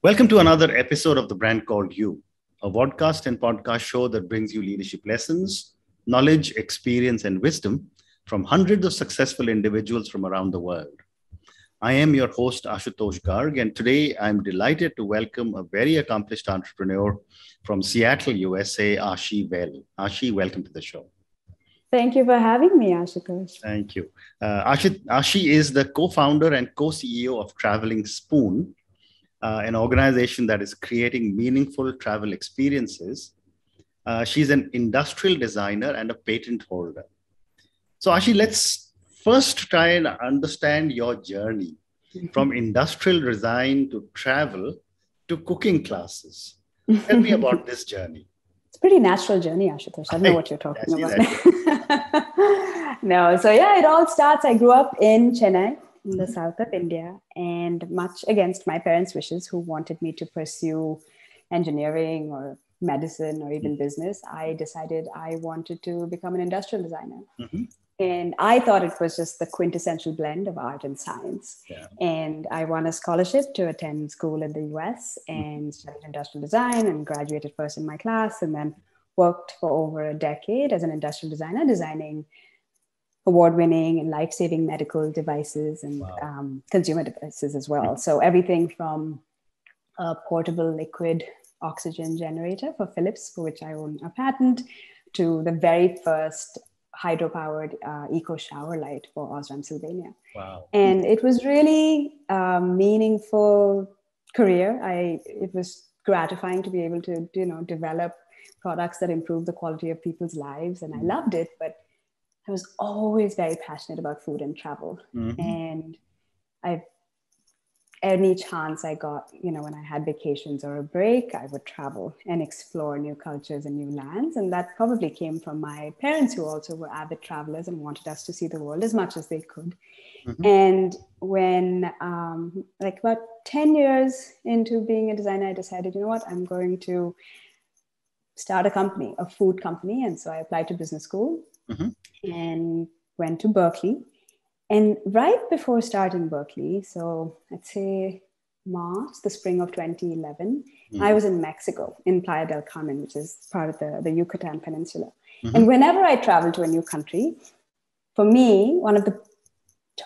Welcome to another episode of The Brand Called You, a podcast and podcast show that brings you leadership lessons, knowledge, experience, and wisdom from hundreds of successful individuals from around the world. I am your host, Ashutosh Garg, and today I'm delighted to welcome a very accomplished entrepreneur from Seattle, USA, Aashi Vel. Aashi, welcome to the show. Thank you for having me, Ashutosh. Thank you. Aashi is the co-founder and co-CEO of Traveling Spoon, an organization that is creating meaningful travel experiences. She's an industrial designer and a patent holder. So, Ashi, let's first try and understand your journey from industrial design to travel to cooking classes. Tell me about this journey. It's a pretty natural journey, Ashutosh. I don't know what you're talking about. No, so yeah, it all starts. I grew up in Chennai, in the south of India, and much against my parents' wishes, who wanted me to pursue engineering or medicine or even business, I decided I wanted to become an industrial designer. Mm-hmm. And I thought it was just the quintessential blend of art and science. Yeah. And I won a scholarship to attend school in the US and studied industrial design and graduated first in my class, and then worked for over a decade as an industrial designer, designing award-winning and life-saving medical devices and consumer devices as well. Mm-hmm. So everything from a portable liquid oxygen generator for Philips, for which I own a patent, to the very first hydro-powered eco shower light for Osram, Sylvania. Wow. And it was really a meaningful career. It was gratifying to be able to, develop products that improve the quality of people's lives. And I loved it, but I was always very passionate about food and travel. Mm-hmm. And any chance I got, when I had vacations or a break, I would travel and explore new cultures and new lands. And that probably came from my parents, who also were avid travelers and wanted us to see the world as much as they could. Mm-hmm. And when, about 10 years into being a designer, I decided, I'm going to start a food company. And so I applied to business school. Mm-hmm. And went to Berkeley. And right before starting Berkeley, so I'd say the spring of 2011, I was in Mexico, in Playa del Carmen, which is part of the Yucatan Peninsula. Mm-hmm. And whenever I travel to a new country, for me, one of the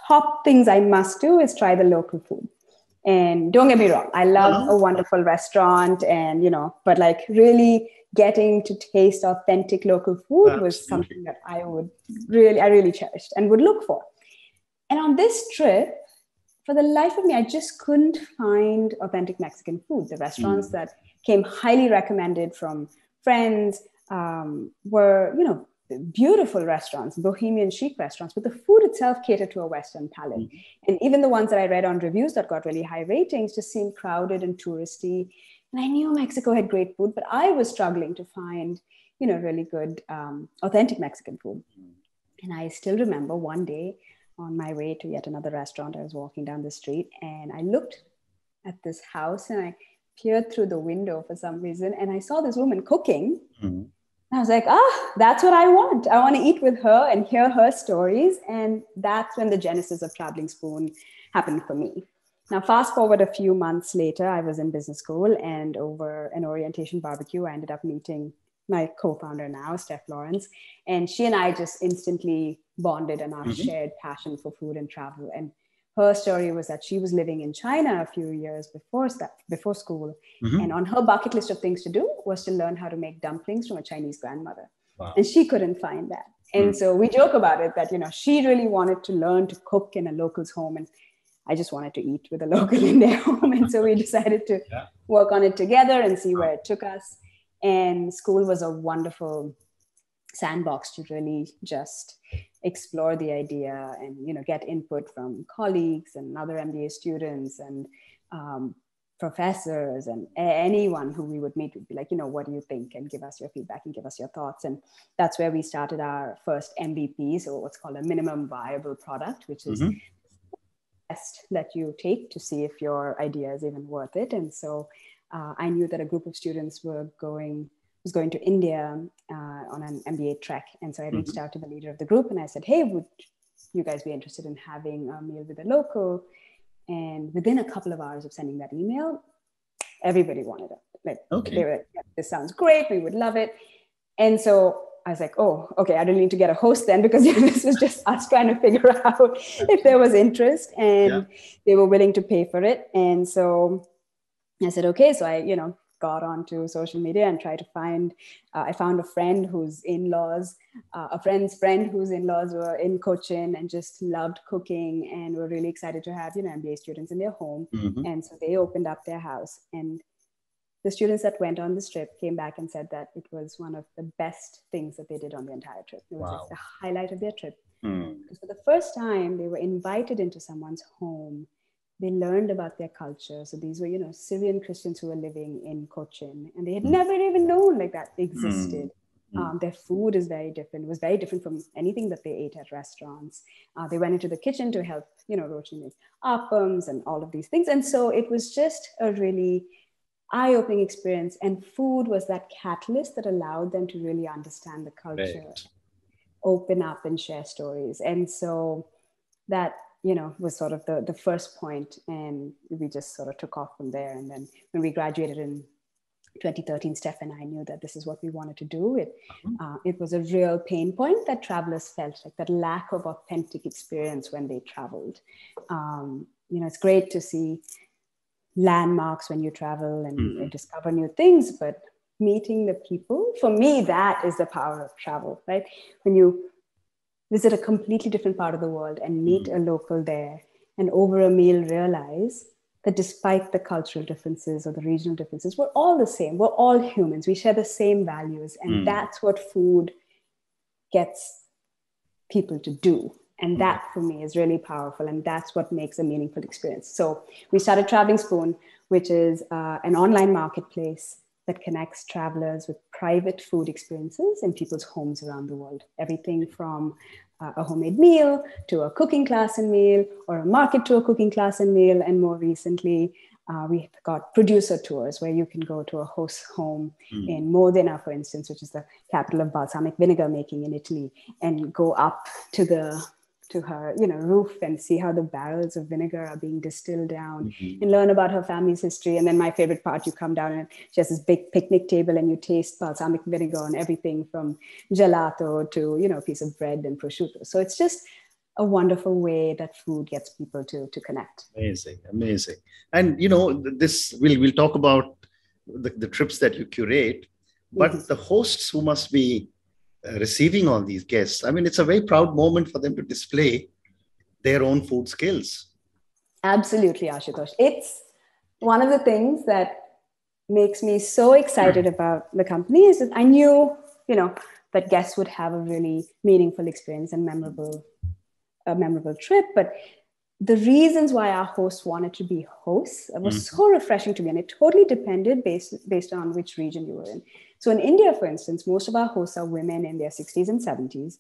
top things I must do is try the local food. And don't get me wrong, I love a wonderful restaurant and, but really getting to taste authentic local food was something that I really cherished and would look for. And on this trip, for the life of me, I just couldn't find authentic Mexican food. The restaurants that came highly recommended from friends were, beautiful restaurants, bohemian chic restaurants, but the food itself catered to a Western palate. Mm-hmm. And even the ones that I read on reviews that got really high ratings just seemed crowded and touristy. And I knew Mexico had great food, but I was struggling to find, really good, authentic Mexican food. And I still remember one day on my way to yet another restaurant, I was walking down the street and I looked at this house and I peered through the window for some reason. And I saw this woman cooking. Mm-hmm. And I was like, that's what I want. I want to eat with her and hear her stories. And that's when the genesis of Traveling Spoon happened for me. Now, fast forward a few months later, I was in business school, and over an orientation barbecue, I ended up meeting my co-founder now, Steph Lawrence. And she and I just instantly bonded on our shared passion for food and travel. And her story was that she was living in China a few years before school. Mm-hmm. And on her bucket list of things to do was to learn how to make dumplings from a Chinese grandmother. Wow. And she couldn't find that. And so we joke about it that, she really wanted to learn to cook in a local's home. And I just wanted to eat with a local in their home. And so we decided to work on it together and see where it took us. And school was a wonderful sandbox to really just explore the idea and, get input from colleagues and other MBA students and professors and anyone who we would meet would be like, what do you think? And give us your feedback and give us your thoughts. And that's where we started our first MVP, so what's called a minimum viable product, which is test that you take to see if your idea is even worth it. And so I knew that a group of students was going to India on an MBA trek. And so I reached out to the leader of the group and I said, hey, would you guys be interested in having a meal with a local? And within a couple of hours of sending that email, everybody wanted it. Like, Okay. they were like, yeah, this sounds great. We would love it. And so I was like, oh, okay, I really need to get a host then, because this was just us trying to figure out if there was interest, and they were willing to pay for it. And so I said, okay. So I, got onto social media and tried to find, I found a friend whose in-laws, a friend's friend whose in-laws were in Cochin and just loved cooking and were really excited to have, MBA students in their home. Mm-hmm. And so they opened up their house, and the students that went on this trip came back and said that it was one of the best things that they did on the entire trip. It was like the highlight of their trip. For the first time, they were invited into someone's home. They learned about their culture. So these were, Syrian Christians who were living in Cochin, and they had never even known like that existed. Their food is very different. It was very different from anything that they ate at restaurants. They went into the kitchen to help, Rochi make appams and all of these things. And so it was just a really eye-opening experience. And food was that catalyst that allowed them to really understand the culture, open up and share stories. And so that, was sort of the first point, and we just sort of took off from there. And then when we graduated in 2013, Steph and I knew that this is what we wanted to do. It was a real pain point that travelers felt, like that lack of authentic experience when they traveled. It's great to see landmarks when you travel and discover new things, but meeting the people, for me, that is the power of travel, right? When you visit a completely different part of the world and meet a local there, and over a meal realize that despite the cultural differences or the regional differences, we're all the same. We're all humans. We share the same values. And that's what food gets people to do. And that for me is really powerful. And that's what makes a meaningful experience. So we started Traveling Spoon, which is an online marketplace that connects travelers with private food experiences in people's homes around the world. Everything from a homemade meal to a cooking class and meal, or a market to a cooking class and meal. And more recently, we've got producer tours where you can go to a host's home in Modena, for instance, which is the capital of balsamic vinegar making in Italy, and go up to her roof and see how the barrels of vinegar are being distilled down, and learn about her family's history. And then my favorite part, you come down and she has this big picnic table and you taste balsamic vinegar on everything from gelato to a piece of bread and prosciutto. So it's just a wonderful way that food gets people to connect. Amazing. And this we'll talk about the trips that you curate, but the hosts who must be receiving all these guests, I mean, it's a very proud moment for them to display their own food skills. Absolutely, Ashutosh. It's one of the things that makes me so excited about the company is that I knew, that guests would have a really meaningful experience and a memorable trip. But the reasons why our hosts wanted to be hosts was so refreshing to me. And it totally depended based on which region you were in. So in India, for instance, most of our hosts are women in their 60s and 70s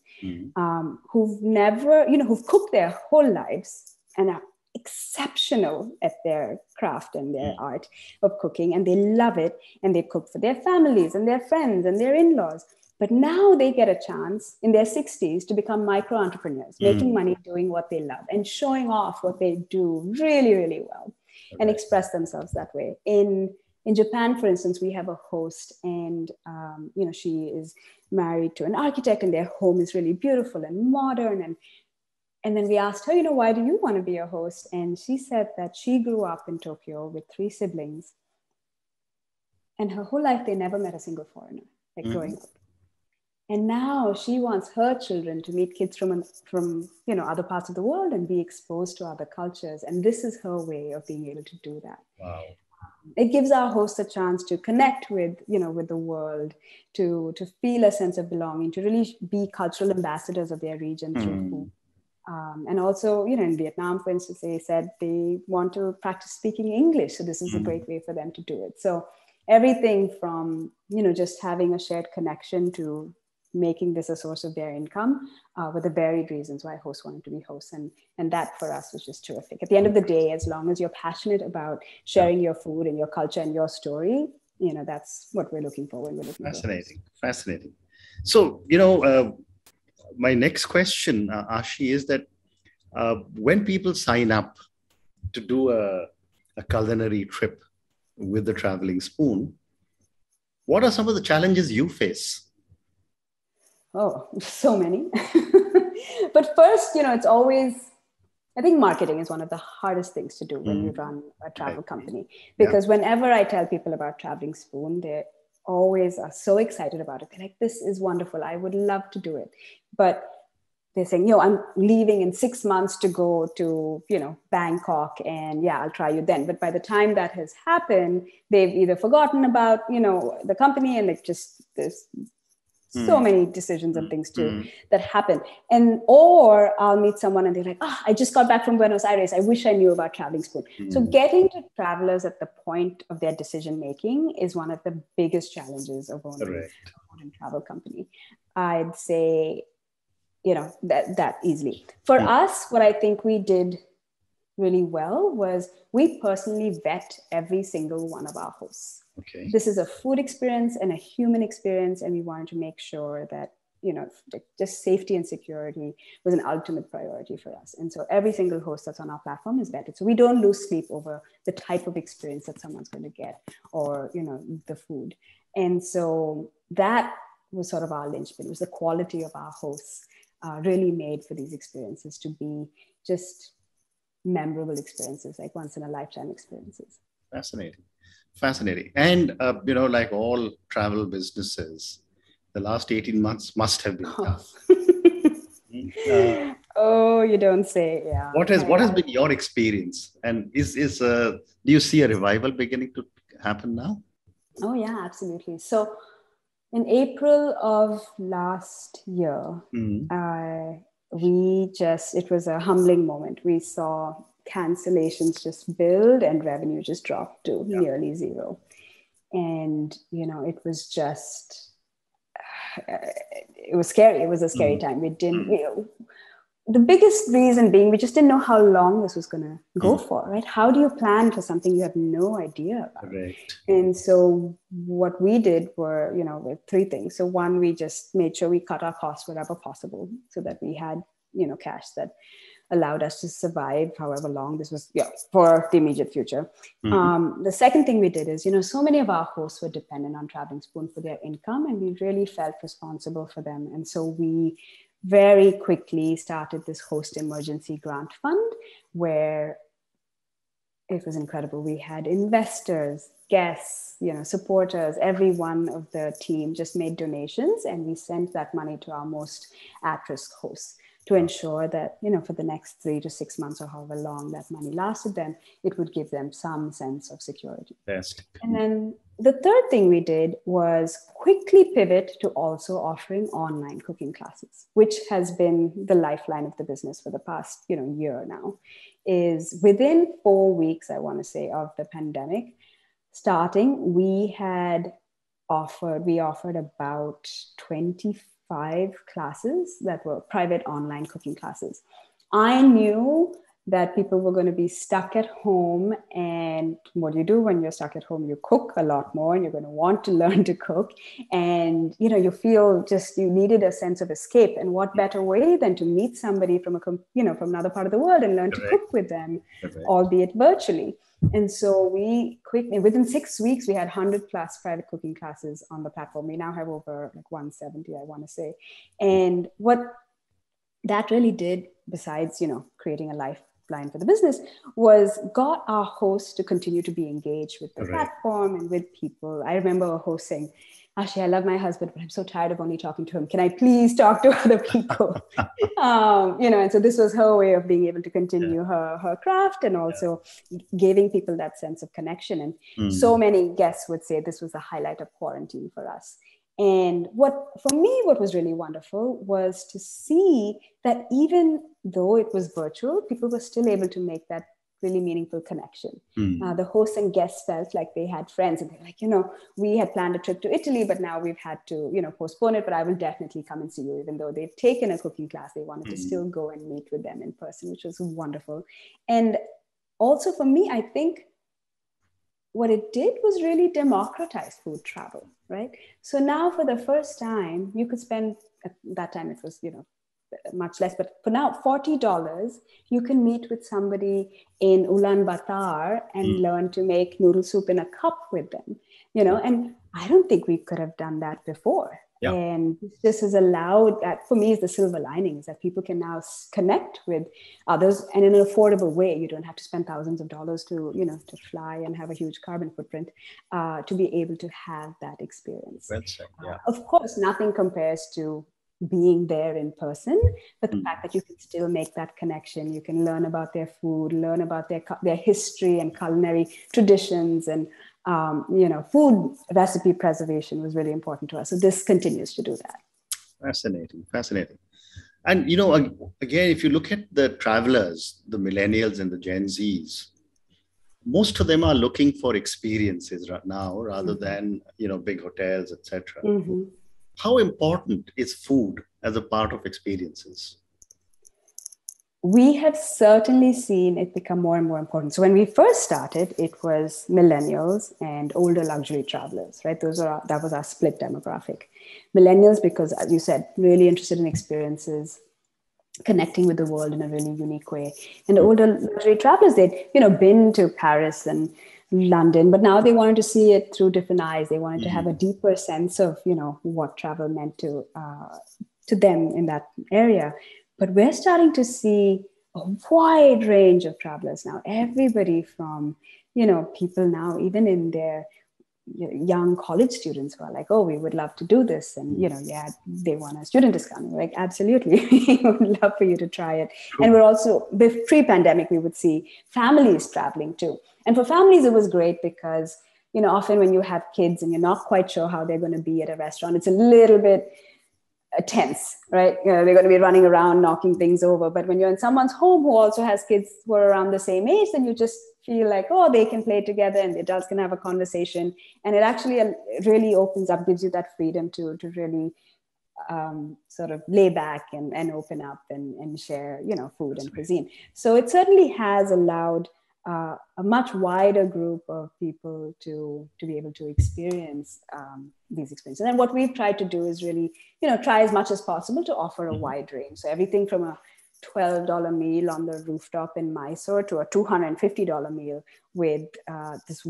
who've cooked their whole lives and are exceptional at their craft and their art of cooking. And they love it. And they cook for their families and their friends and their in-laws. But now they get a chance in their 60s to become micro entrepreneurs, making money doing what they love and showing off what they do really, really well and express themselves that way. In Japan, for instance, we have a host, and she is married to an architect, and their home is really beautiful and modern. And then we asked her, why do you want to be a host? And she said that she grew up in Tokyo with 3 siblings, and her whole life they never met a single foreigner, growing up. And now she wants her children to meet kids from other parts of the world and be exposed to other cultures. And this is her way of being able to do that. Wow. It gives our hosts a chance to connect with the world, to feel a sense of belonging, to really be cultural ambassadors of their region through food. And also, in Vietnam, for instance, they said they want to practice speaking English. So this is a great way for them to do it. So everything from, just having a shared connection to making this a source of their income were the varied reasons why hosts wanted to be hosts. And that for us was just terrific. At the end of the day, as long as you're passionate about sharing your food and your culture and your story, that's what we're looking for when we're looking Fascinating. So, my next question, Aashi, is that when people sign up to do a culinary trip, with the Traveling Spoon. What are some of the challenges you face? Oh, so many. But first, it's always, I think marketing is one of the hardest things to do when you run a travel company. Because whenever I tell people about Traveling Spoon, they always are so excited about it. They're like, this is wonderful. I would love to do it. But they're saying, I'm leaving in 6 months to go to, Bangkok, and I'll try you then. But by the time that has happened, they've either forgotten about, the company, and there's so many decisions and things that happen. Or I'll meet someone and they're like, I just got back from Buenos Aires. I wish I knew about Traveling Spoon. So getting to travelers at the point of their decision-making is one of the biggest challenges of owning a travel company. I'd say, that easily. For us, what I think we did really well was we personally vet every single one of our hosts. Okay. This is a food experience and a human experience, and we wanted to make sure that, just safety and security was an ultimate priority for us. And so every single host that's on our platform is vetted. So we don't lose sleep over the type of experience that someone's going to get, or, the food. And so that was sort of our linchpin. It was the quality of our hosts really made for these experiences to be just memorable experiences, like once in a lifetime experiences. Fascinating. And, like all travel businesses, the last 18 months must have been tough. Oh, you don't say. Yeah. What has been your experience? And do you see a revival beginning to happen now? Oh, yeah, absolutely. So in April of last year, it was a humbling moment. We saw cancellations just build and revenue just drop to nearly zero. And, it was just, it was scary. It was a scary time. The biggest reason being, we just didn't know how long this was going to go for, right? How do you plan for something you have no idea about? Right. And so what we did were, with three things. So one, we just made sure we cut our costs wherever possible so that we had, cash that allowed us to survive however long this was for the immediate future. The second thing we did is, so many of our hosts were dependent on Traveling Spoon for their income, and we really felt responsible for them. And so we very quickly started this host emergency grant fund, where it was incredible. We had investors, guests, supporters, every one of the team just made donations, and we sent that money to our most at-risk hosts to ensure that, for the next 3 to 6 months or however long that money lasted them, it would give them some sense of security. Best. And then the third thing we did was quickly pivot to also offering online cooking classes, which has been the lifeline of the business for the past, year now. Is within 4 weeks, I want to say, of the pandemic starting, we offered about 25 classes that were private online cooking classes. I knew that people were going to be stuck at home, and what do you do when you're stuck at home? You cook a lot more, and you're going to want to learn to cook, and you feel you needed a sense of escape. And what better way than to meet somebody from from another part of the world and learn to cook with them, albeit virtually. And so we quickly, within 6 weeks, we had 100 plus private cooking classes on the platform. We now have over 170, I want to say. And what that really did, besides, creating a lifeline for the business, was got our hosts to continue to be engaged with the platform and with people. I remember a host saying, Aashi, I love my husband, but I'm so tired of only talking to him. Can I please talk to other people? And so this was her way of being able to continue her craft, and also giving people that sense of connection. And so many guests would say this was the highlight of quarantine for us. And what was really wonderful was to see that even though it was virtual, people were still able to make that really meaningful connection. The hosts and guests felt like they had friends, and they're like, we had planned a trip to Italy, but now we've had to, postpone it, but I will definitely come and see you. Even though they've taken a cooking class, they wanted to still go and meet with them in person, which was wonderful. And also for me, I think what it did was really democratize food travel, right? So now for the first time, you could spend, at that time it was, much less, but for now, $40, you can meet with somebody in Ulaanbaatar and learn to make noodle soup in a cup with them, and I don't think we could have done that before. Yeah. And this has allowed that, for me, is the silver lining, is that people can now connect with others and in an affordable way. You don't have to spend thousands of dollars to, to fly and have a huge carbon footprint, to be able to have that experience. Well said, yeah. Of course, nothing compares to being there in person, but the fact that you can still make that connection, you can learn about their food, learn about their history and culinary traditions, and food recipe preservation was really important to us. So this continues to do that. Fascinating. And, again, if you look at the travelers, the millennials and the Gen Zs, most of them are looking for experiences right now rather than, big hotels, etc. How important is food as a part of experiences? We have certainly seen it become more and more important. So when we first started, it was millennials and older luxury travelers, right? That was our split demographic. Millennials, because as you said, really interested in experiences, connecting with the world in a really unique way. And the older luxury travelers, they'd, been to Paris and London, but now they wanted to see it through different eyes. They wanted to have a deeper sense of, what travel meant to them in that area. But we're starting to see a wide range of travelers now. Everybody from, people now, even in their young college students who are like, oh, we would love to do this. And, they want a student discount. We're like, absolutely, we would love for you to try it. Cool. And we're also, pre-pandemic, we would see families traveling too. And for families, it was great because, often when you have kids and you're not quite sure how they're going to be at a restaurant, it's a little bit tense, right? They're going to be running around, knocking things over. But when you're in someone's home who also has kids who are around the same age, then you just feel like, oh, they can play together and the adults can have a conversation. And it actually really opens up, gives you that freedom to really sort of lay back and open up and share, food and cuisine. So it certainly has allowed a much wider group of people to be able to experience these experiences. And what we've tried to do is really, try as much as possible to offer a wide range. So everything from a $12 meal on the rooftop in Mysore to a $250 meal with this,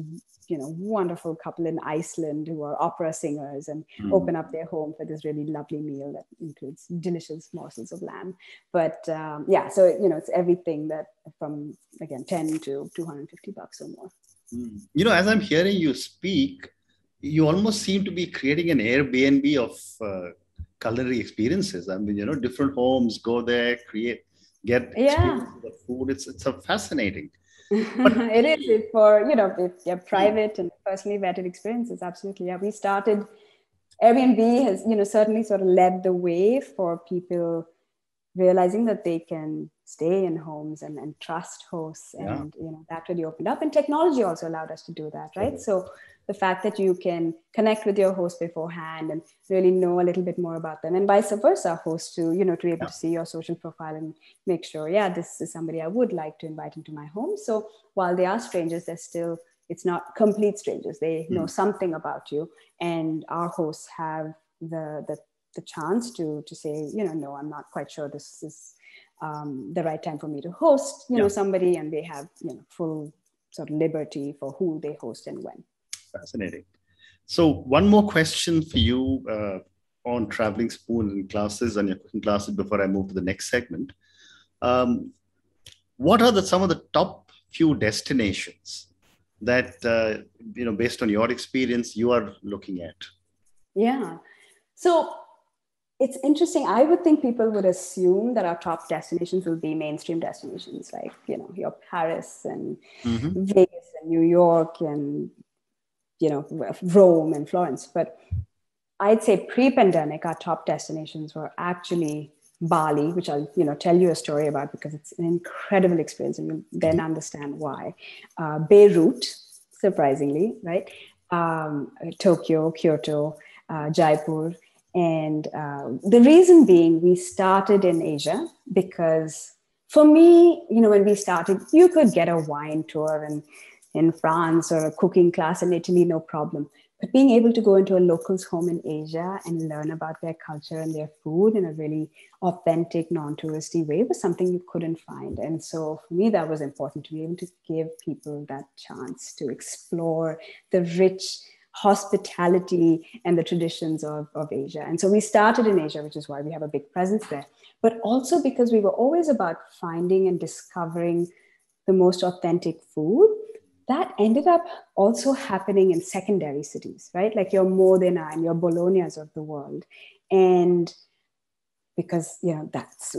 wonderful couple in Iceland who are opera singers and open up their home for this really lovely meal that includes delicious morsels of lamb. But so, it's everything that from, again, 10 to $250 or more. As I'm hearing you speak, you almost seem to be creating an Airbnb of culinary experiences. I mean, different homes, go there, get experience with the food. It's a fascinating. But it is for, if private and personally vetted experiences. Absolutely. Yeah. We started, Airbnb has, certainly sort of led the way for people realizing that they can stay in homes and trust hosts. And, that really opened up. And technology also allowed us to do that, right? So the fact that you can connect with your host beforehand and really know a little bit more about them, and vice versa, hosts to, to be able to see your social profile and make sure, this is somebody I would like to invite into my home. So while they are strangers, it's not complete strangers. They know something about you, and our hosts have the chance to say, no, I'm not quite sure this is the right time for me to host, somebody, and they have, full sort of liberty for who they host and when. Fascinating. So one more question for you on Traveling Spoon and classes and your cooking classes before I move to the next segment. What are some of the top few destinations that, based on your experience, you are looking at? Yeah. So it's interesting. I would think people would assume that our top destinations will be mainstream destinations like, your Paris and Vegas and New York and, Rome and Florence. But I'd say pre-pandemic, our top destinations were actually Bali, which I'll, tell you a story about because it's an incredible experience and you'll then understand why. Beirut, surprisingly, right? Tokyo, Kyoto, Jaipur. And the reason being, we started in Asia because for me, when we started, you could get a wine tour in France or a cooking class in Italy, no problem. But being able to go into a local's home in Asia and learn about their culture and their food in a really authentic, non-touristy way was something you couldn't find. And so for me, that was important, to be able to give people that chance to explore the rich hospitality and the traditions of Asia. And so we started in Asia, which is why we have a big presence there, but also because we were always about finding and discovering the most authentic food. That ended up also happening in secondary cities, right? Like your Modena and your Bolognas of the world. And because, that's,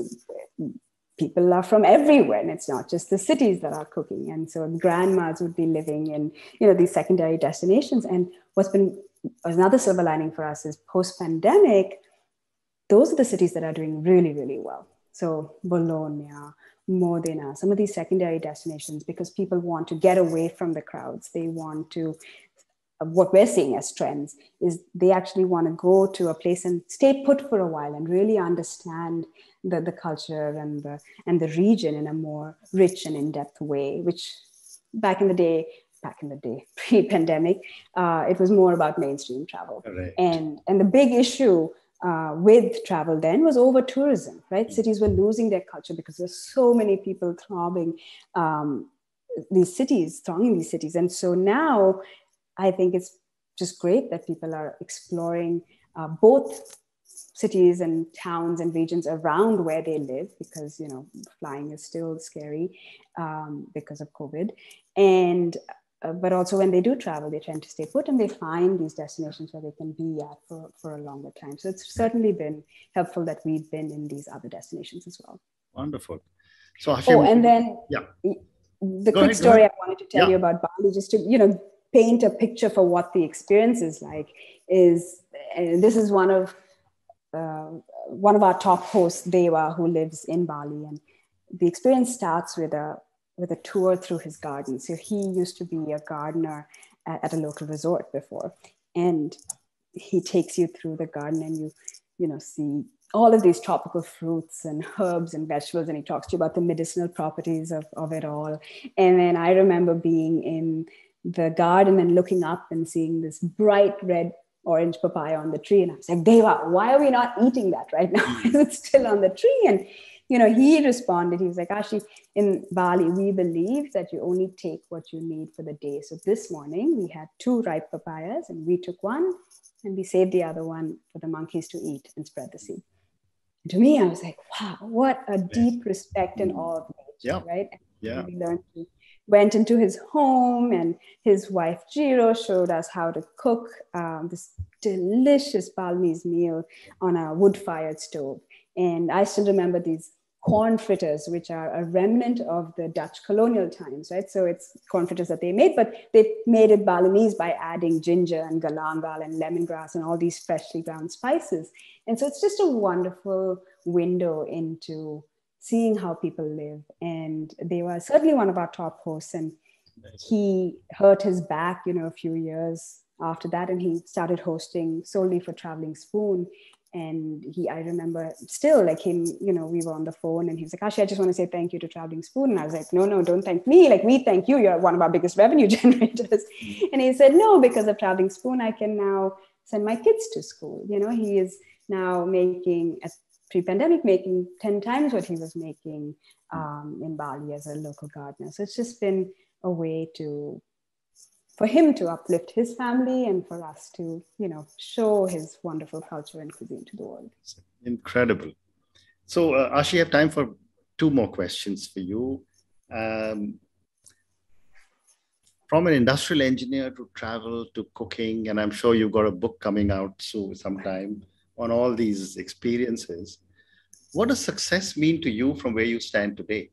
people are from everywhere, and it's not just the cities that are cooking. And so grandmas would be living in, these secondary destinations. And what's been another silver lining for us is post-pandemic, those are the cities that are doing really, really well. So Bologna, Modena, some of these secondary destinations, because people want to get away from the crowds. They want to, what we're seeing as trends is they actually want to go to a place and stay put for a while and really understand the culture and the region in a more rich and in-depth way, which back in the day, pre-pandemic, it was more about mainstream travel. Correct. And the big issue with travel then was over tourism, right? Cities were losing their culture because there's so many people thronging these cities. And so now I think it's just great that people are exploring both cities and towns and regions around where they live, because, flying is still scary because of COVID. And but also when they do travel, they tend to stay put and they find these destinations where they can be at for a longer time. So it's certainly been helpful that we've been in these other destinations as well. Wonderful. So Hashim, and then the quick story I wanted to tell you about Bali, just to, paint a picture for what the experience is like, is, and this is one of our top hosts, Deva, who lives in Bali. And the experience starts with a tour through his garden. So he used to be a gardener at a local resort before. And he takes you through the garden and you see all of these tropical fruits and herbs and vegetables. And he talks to you about the medicinal properties of it all. And then I remember being in the garden and looking up and seeing this bright red orange papaya on the tree. And I was like, Deva, why are we not eating that right now? Is it still on the tree? And he responded, he was like, Aashi, in Bali, we believe that you only take what you need for the day. So this morning we had 2 ripe papayas and we took one and we saved the other one for the monkeys to eat and spread the seed. And to me, I was like, wow, what a deep respect and awe of nature, right? And we went into his home, and his wife Jiro showed us how to cook this delicious Balinese meal on a wood-fired stove. And I still remember these corn fritters, which are a remnant of the Dutch colonial times, right? So it's corn fritters that they made, but they made it Balinese by adding ginger and galangal and lemongrass and all these freshly ground spices. And so it's just a wonderful window into seeing how people live. And they were certainly one of our top hosts. And he hurt his back, a few years after that, and he started hosting solely for Traveling Spoon. And I remember still like him, we were on the phone and he was like, Aashi, I just want to say thank you to Traveling Spoon. And I was like, no, don't thank me. Like, we thank you. You're one of our biggest revenue generators. And he said, no, because of Traveling Spoon, I can now send my kids to school. He is now making, at pre-pandemic, making 10 times what he was making in Bali as a local gardener. So it's just been a way for him to uplift his family and for us to, show his wonderful culture and cuisine to the world. Incredible. So Aashi, I have time for 2 more questions for you. From an industrial engineer to travel to cooking, and I'm sure you've got a book coming out soon sometime on all these experiences. What does success mean to you from where you stand today?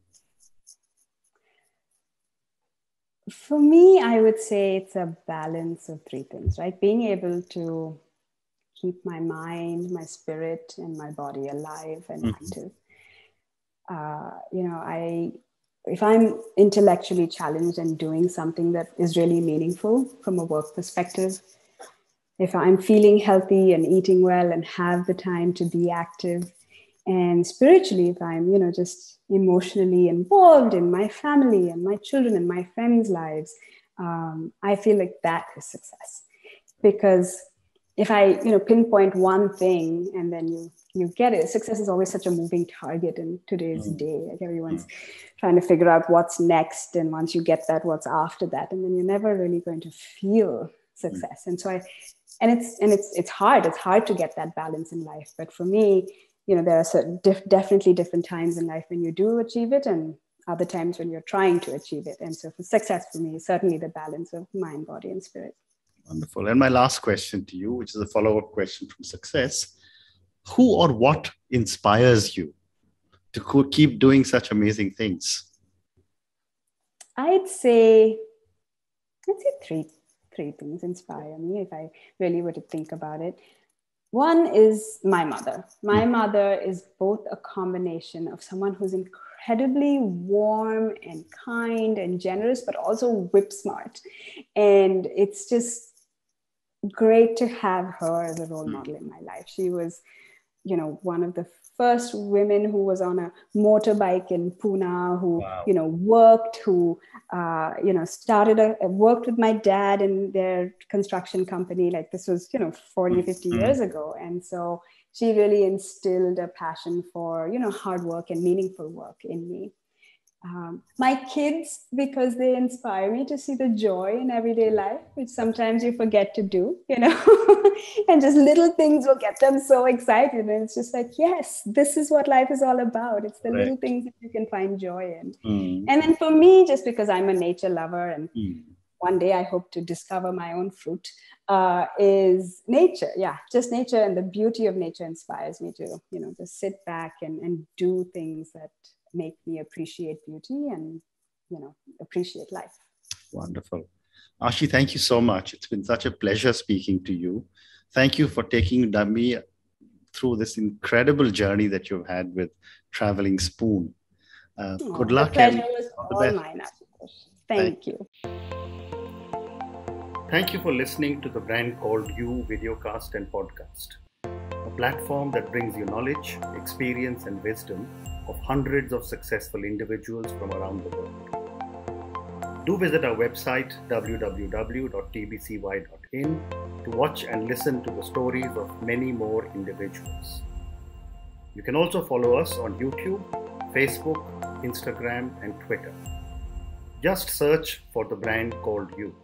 For me, I would say it's a balance of 3 things, right? Being able to keep my mind, my spirit, and my body alive and active. If I'm intellectually challenged and doing something that is really meaningful from a work perspective, if I'm feeling healthy and eating well and have the time to be active, and spiritually, if I'm, just emotionally involved in my family and my children and my friends' lives, I feel like that is success. because if I, pinpoint one thing and then you get it, success is always such a moving target in today's day. Like everyone's trying to figure out what's next. And once you get that, what's after that? And then you're never really going to feel success. And so it's hard. It's hard to get that balance in life. But for me, there are definitely different times in life when you do achieve it and other times when you're trying to achieve it. And so for success for me is certainly the balance of mind, body, and spirit. Wonderful. And my last question to you, which is a follow-up question from success. Who or what inspires you to keep doing such amazing things? I'd say three things inspire me if I really were to think about it. One is my mother. My mother is both a combination of someone who's incredibly warm and kind and generous, but also whip smart. And it's just great to have her as a role model in my life. She was, one of the first women who was on a motorbike in Pune, who, worked, who, worked with my dad in their construction company. Like this was, 40, 50 years ago. And so she really instilled a passion for, hard work and meaningful work in me. My kids, because they inspire me to see the joy in everyday life, which sometimes you forget to do, and just little things will get them so excited. And it's just like, yes, this is what life is all about. It's the little things that you can find joy in. And then for me, just because I'm a nature lover and one day I hope to discover my own fruit, is nature. Yeah, just nature, and the beauty of nature inspires me to, just sit back and do things that make me appreciate beauty and, appreciate life. Wonderful. Aashi, thank you so much. It's been such a pleasure speaking to you. Thank you for taking me through this incredible journey that you've had with Traveling Spoon. Good luck. The pleasure was all mine. Thank you. Thank you for listening to the Brand Called You videocast and podcast, a platform that brings you knowledge, experience, and wisdom of hundreds of successful individuals from around the world. Do visit our website www.tbcy.in to watch and listen to the stories of many more individuals. You can also follow us on YouTube, Facebook, Instagram, and Twitter. Just search for the Brand Called You.